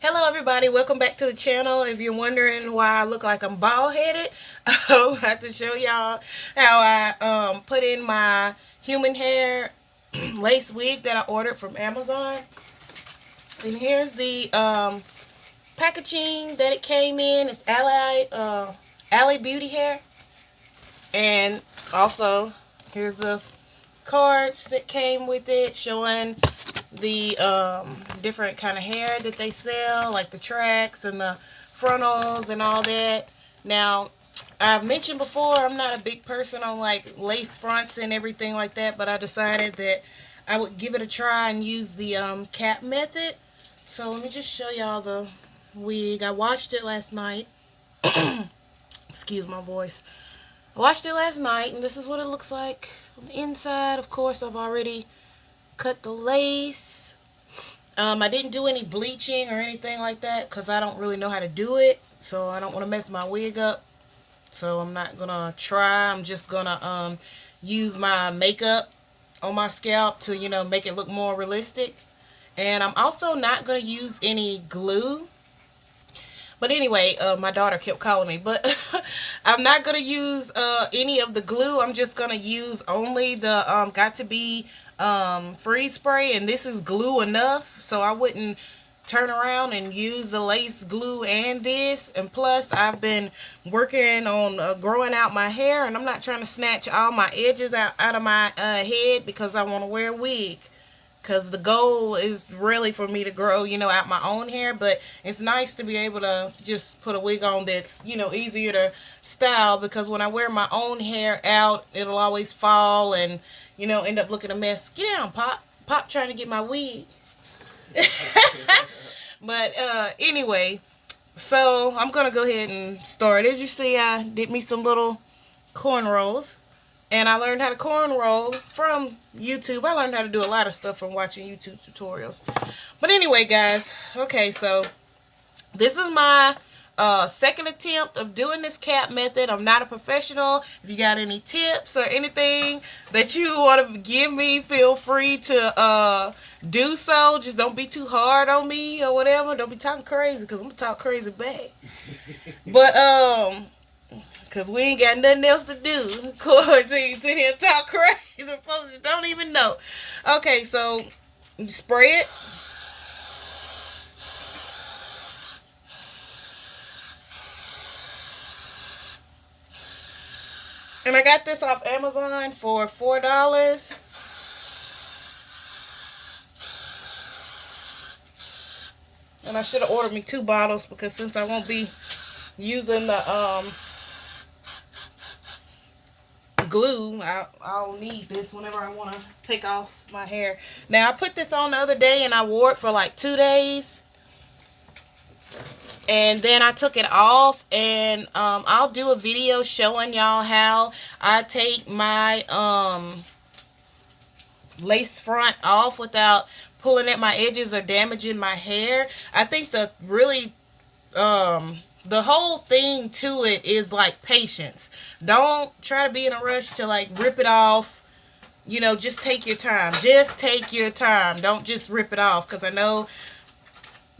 Hello everybody, welcome back to the channel. If you're wondering why I look like I'm bald headed, I'm about to show y'all how I put in my human hair lace wig that I ordered from Amazon. And here's the packaging that it came in. It's Alibeauty hair. And also here's the cards that came with it showing the different kind of hair that they sell, like the tracks and the frontals and all that. Now, I've mentioned before I'm not a big person on like lace fronts and everything like that, but I decided that I would give it a try and use the cap method. So let me just show y'all the wig. I washed it last night. Excuse my voice. I washed it last night, and this is what it looks like on the inside. Of course, I've already cut the lace. I didn't do any bleaching or anything like that because I don't really know how to do it. So I don't want to mess my wig up. So I'm not going to try. I'm just going to use my makeup on my scalp to, make it look more realistic. And I'm also not going to use any glue. But anyway, my daughter kept calling me. But I'm not going to use any of the glue. I'm just going to use only the Got To Be freeze spray. And this is glue enough. So I wouldn't turn around and use the lace glue and this. And plus, I've been working on growing out my hair. And I'm not trying to snatch all my edges out of my head because I want to wear a wig. Because the goal is really for me to grow, out my own hair. But it's nice to be able to just put a wig on that's, easier to style. Because when I wear my own hair out, it'll always fall and, end up looking a mess. Get down, Pop. Pop trying to get my wig. But anyway, so I'm going to go ahead and start. As you see, I did me some little cornrows. And I learned how to cornrow from YouTube. I learned how to do a lot of stuff from watching YouTube tutorials. But anyway, guys. Okay, so this is my second attempt of doing this cap method. I'm not a professional. If you got any tips or anything that you want to give me, feel free to do so. Just don't be too hard on me or whatever. Don't be talking crazy because I'm going to talk crazy back. But, because we ain't got nothing else to do. Until you sit here and talk crazy. Folks don't even know. Okay, so you spray it. And I got this off Amazon for $4. And I should have ordered me 2 bottles because since I won't be using the glue, I'll need this whenever I want to take off my hair. Now, I put this on the other day and I wore it for like 2 days. And then I took it off, and I'll do a video showing y'all how I take my lace front off without pulling at my edges or damaging my hair. I think the whole thing to it is like patience. Don't try to be in a rush to like rip it off. Just take your time. Just take your time. Don't just rip it off, because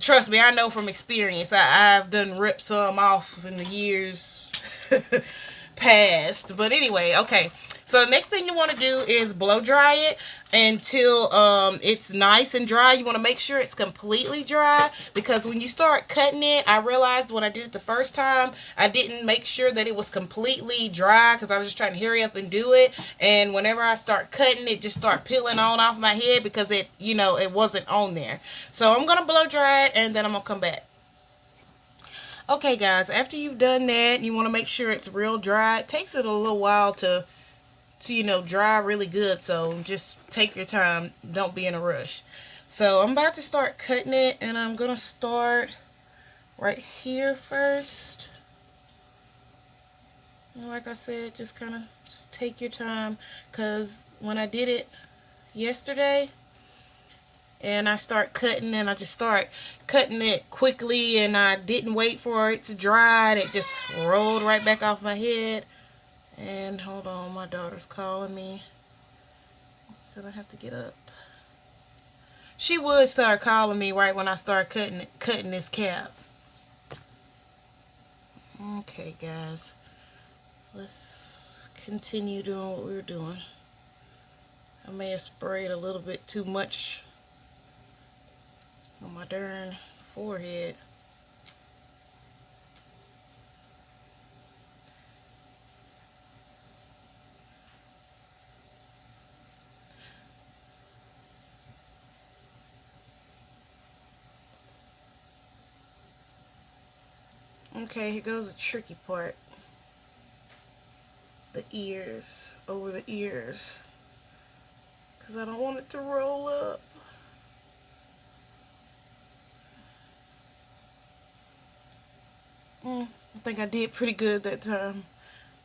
trust me, I know from experience. I've done ripped some off in the years past. But anyway, okay. So the next thing you want to do is blow dry it until it's nice and dry. You want to make sure it's completely dry, because when you start cutting it, I realized when I did it the first time, I didn't make sure that it was completely dry because I was just trying to hurry up and do it. And whenever I start cutting, it just start peeling on off my head because it wasn't on there. So I'm going to blow dry it, and then I'm going to come back. Okay, guys, after you've done that, you want to make sure it's real dry. It takes it a little while to dry really good. So just take your time. Don't be in a rush. So I'm about to start cutting it, and I'm going to start right here first. And like I said, just take your time, because when I did it yesterday and I start cutting, and I just start cutting it quickly, and I didn't wait for it to dry, and it just rolled right back off my head. And hold on, my daughter's calling me. Then I have to get up. She would start calling me right when I start cutting this cap. Okay, guys. Let's continue doing what we're doing. I may have sprayed a little bit too much on my darn forehead. Okay, here goes the tricky part. The ears, over the ears. Because I don't want it to roll up. I think I did pretty good that time.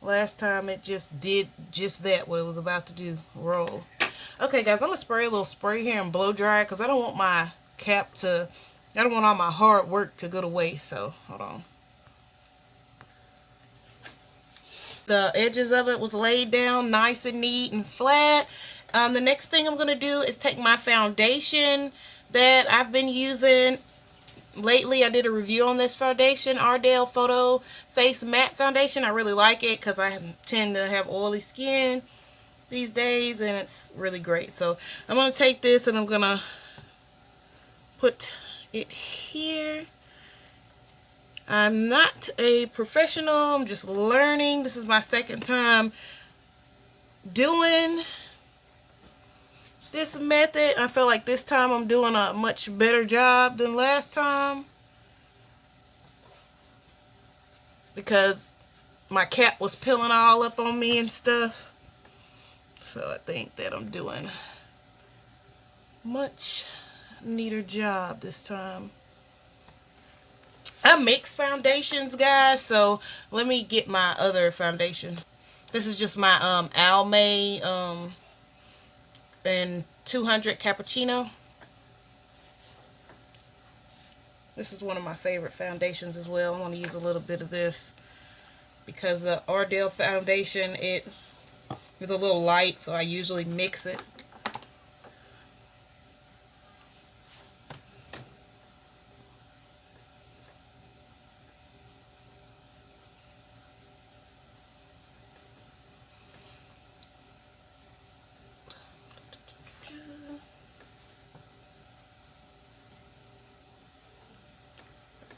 Last time it just did just that, what it was about to do, roll. Okay, guys, I'm going to spray a little spray here and blow dry because I don't want my cap to, I don't want all my hard work to go to waste. So, hold on. The edges of it was laid down nice and neat and flat. The next thing I'm going to do is take my foundation that I've been using lately. I did a review on this foundation, Ardell Photo Face Matte Foundation. I really like it because I tend to have oily skin these days, and it's really great. So I'm going to take this and I'm going to put it here. I'm not a professional. I'm just learning. This is my second time doing this method. I feel like this time I'm doing a much better job than last time because my cap was peeling all up on me and stuff. So I think that I'm doing much neater job this time. I mix foundations, guys, so let me get my other foundation. This is just my Almay and 200 Cappuccino. This is one of my favorite foundations as well. I want to use a little bit of this because the Ardell foundation, it is a little light, so I usually mix it.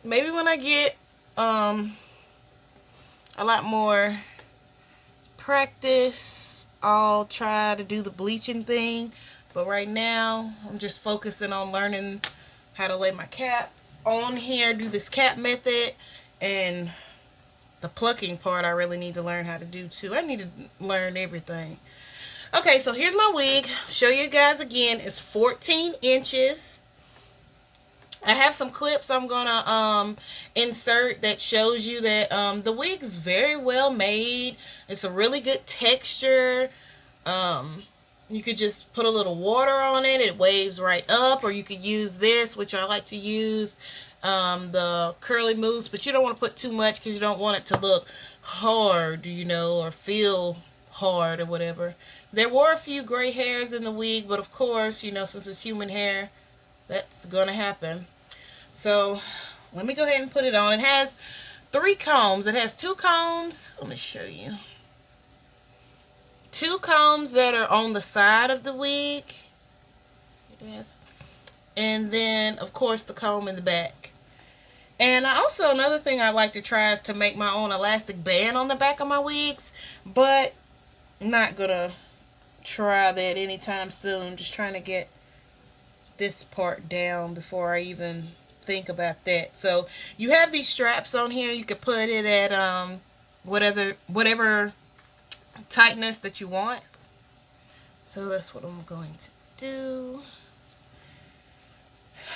Maybe when I get a lot more practice, I'll try to do the bleaching thing. But right now, I'm just focusing on learning how to lay my cap on here, do this cap method, and the plucking part I really need to learn how to do too. I need to learn everything. Okay, so here's my wig. Show you guys again. It's 14 inches. I have some clips I'm gonna insert that shows you that the wig's very well made. It's a really good texture. You could just put a little water on it. It waves right up. Or you could use this, which I like to use, the curly mousse. But you don't want to put too much because you don't want it to look hard, you know, or feel hard or whatever. There were a few gray hairs in the wig, but of course, you know, since it's human hair, that's gonna happen. So let me go ahead and put it on. It has 3 combs. It has 2 combs. Let me show you. 2 combs that are on the side of the wig. It is. And then, of course, the comb in the back. And also, another thing I like to try is to make my own elastic band on the back of my wigs. But I'm not going to try that anytime soon. Just trying to get this part down before I even think about that. So you have these straps on here. You could put it at whatever tightness that you want. So that's what I'm going to do.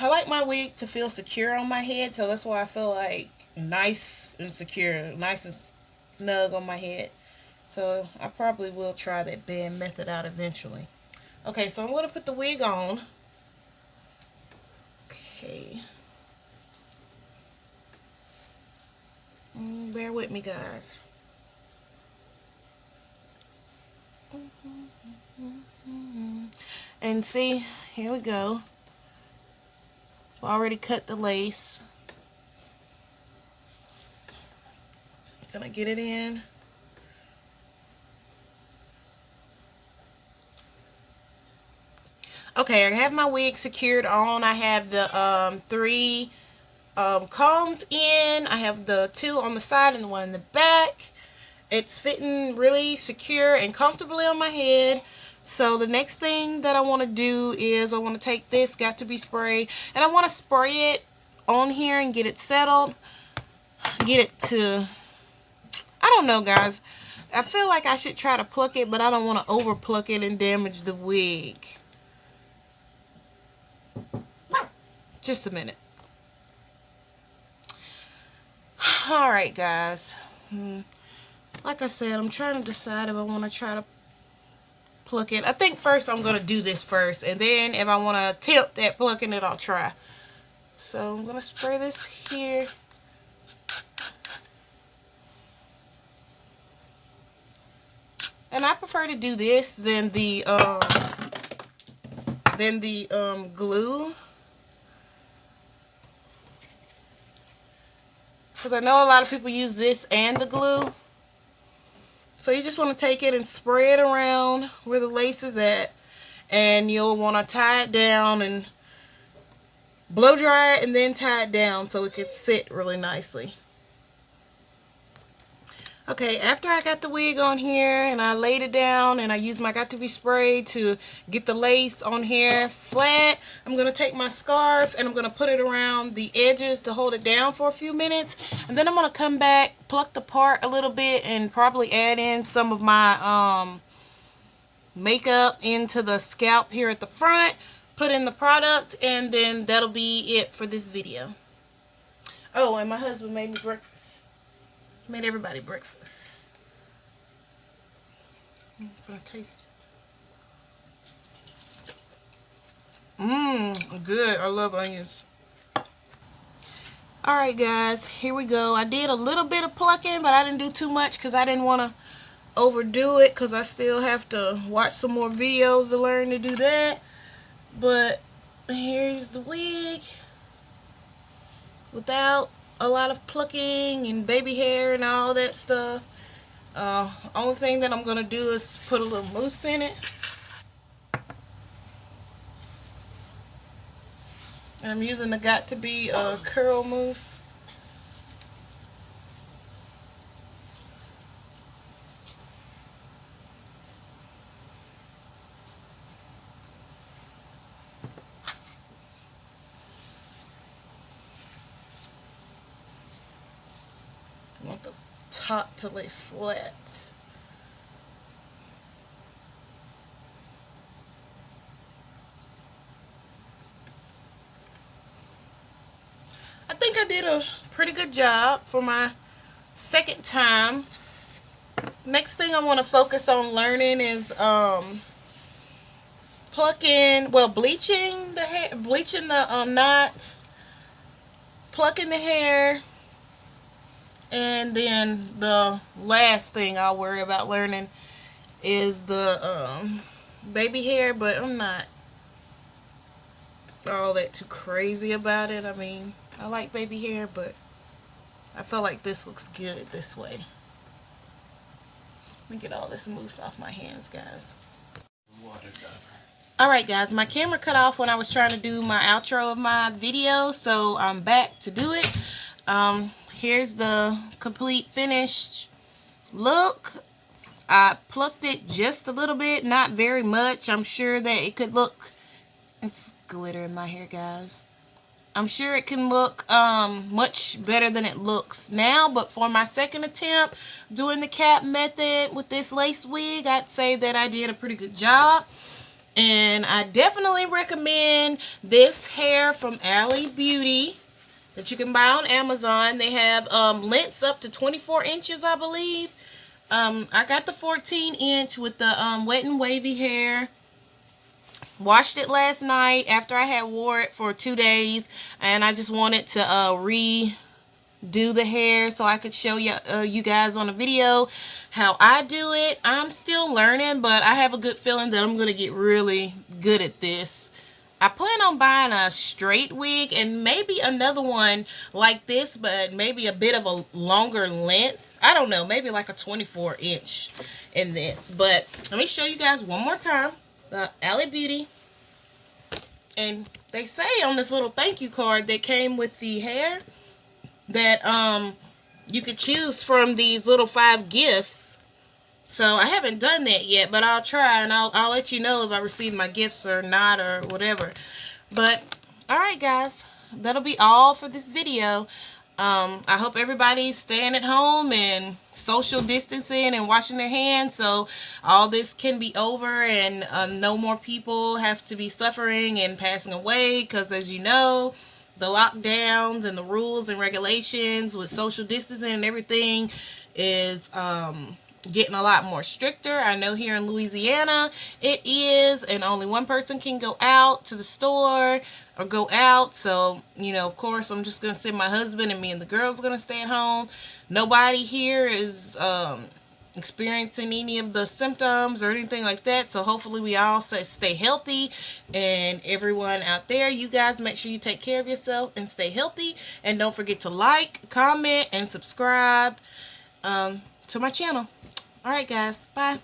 I like my wig to feel secure on my head, so that's why I feel like nice and secure, nice and snug on my head. So I probably will try that band method out eventually. Okay, so I'm going to put the wig on. Okay. Bear with me, guys. And see, here we go. already cut the lace. Gonna get it in. Okay, I have my wig secured on. I have the 3 combs in. I have the 2 on the side and the 1 in the back. It's fitting really secure and comfortably on my head. So the next thing that I want to do is I want to take this Got to Be spray, and I want to spray it on here and get it settled. Get it to, I don't know, guys. I feel like I should try to pluck it, but I don't want to over pluck it and damage the wig. Just a minute. Alright, guys. Like I said, I'm trying to decide if I want to try to pluck it. I think first I'm going to do this first, and then if I want to attempt at plucking it, I'll try. So I'm going to spray this here. And I prefer to do this than the glue. Because I know a lot of people use this and the glue. So you just want to take it and spray it around where the lace is at. And you'll want to tie it down and blow dry it and then tie it down so it can sit really nicely. Okay, after I got the wig on here and I laid it down and I used my Got to Be spray to get the lace on here flat, I'm going to take my scarf and I'm going to put it around the edges to hold it down for a few minutes. And then I'm going to come back, pluck the part a little bit, and probably add in some of my makeup into the scalp here at the front, put in the product, and then that'll be it for this video. Oh, and my husband made me breakfast. Made everybody breakfast. I'm gonna taste it. Good. I love onions. Alright, guys, here we go. I did a little bit of plucking, but I didn't do too much because I didn't want to overdo it, because I still have to watch some more videos to learn to do that. But here's the wig without a lot of plucking and baby hair and all that stuff. Only thing that I'm gonna do is put a little mousse in it. And I'm using the Got to Be curl mousse. I want the top to lay flat. I think I did a pretty good job for my second time. Next thing I want to focus on learning is bleaching the hair, bleaching the knots, plucking the hair. And then the last thing I'll worry about learning is the baby hair, but I'm not all that too crazy about it. I mean, I like baby hair, but I feel like this looks good this way. Let me get all this mousse off my hands, guys. Alright, guys, my camera cut off when I was trying to do my outro of my video, so I'm back to do it. Here's the complete finished look. I plucked it just a little bit, not very much. I'm sure that it could look, it's glitter in my hair, guys. I'm sure it can look much better than it looks now, but for my second attempt doing the cap method with this lace wig, I'd say that I did a pretty good job. And I definitely recommend this hair from Alibeauty that you can buy on Amazon. They have lengths up to 24 inches, I believe. I got the 14-inch with the wet and wavy hair. Washed it last night after I had wore it for 2 days, and I just wanted to redo the hair so I could show you guys on a video how I do it. I'm still learning, but I have a good feeling that I'm going to get really good at this. I plan on buying a straight wig and maybe another one like this, but maybe a bit of a longer length. I don't know, maybe like a 24-inch in this. But let me show you guys one more time the Alibeauty. And they say on this little thank you card that came with the hair that you could choose from these little 5 gifts. So I haven't done that yet, but I'll try, and I'll let you know if I receive my gifts or not or whatever. But alright guys, that'll be all for this video. I hope everybody's staying at home and social distancing and washing their hands so all this can be over and no more people have to be suffering and passing away, because as you know, the lockdowns and the rules and regulations with social distancing and everything is getting a lot more stricter. I know here in Louisiana it is, and only one person can go out to the store or go out. So, you know, of course, I'm just going to send my husband, and me and the girls going to stay at home. Nobody here is experiencing any of the symptoms or anything like that. So hopefully we all stay healthy, and everyone out there, you guys, make sure you take care of yourself and stay healthy. And don't forget to like, comment, and subscribe to my channel. Alright guys, bye.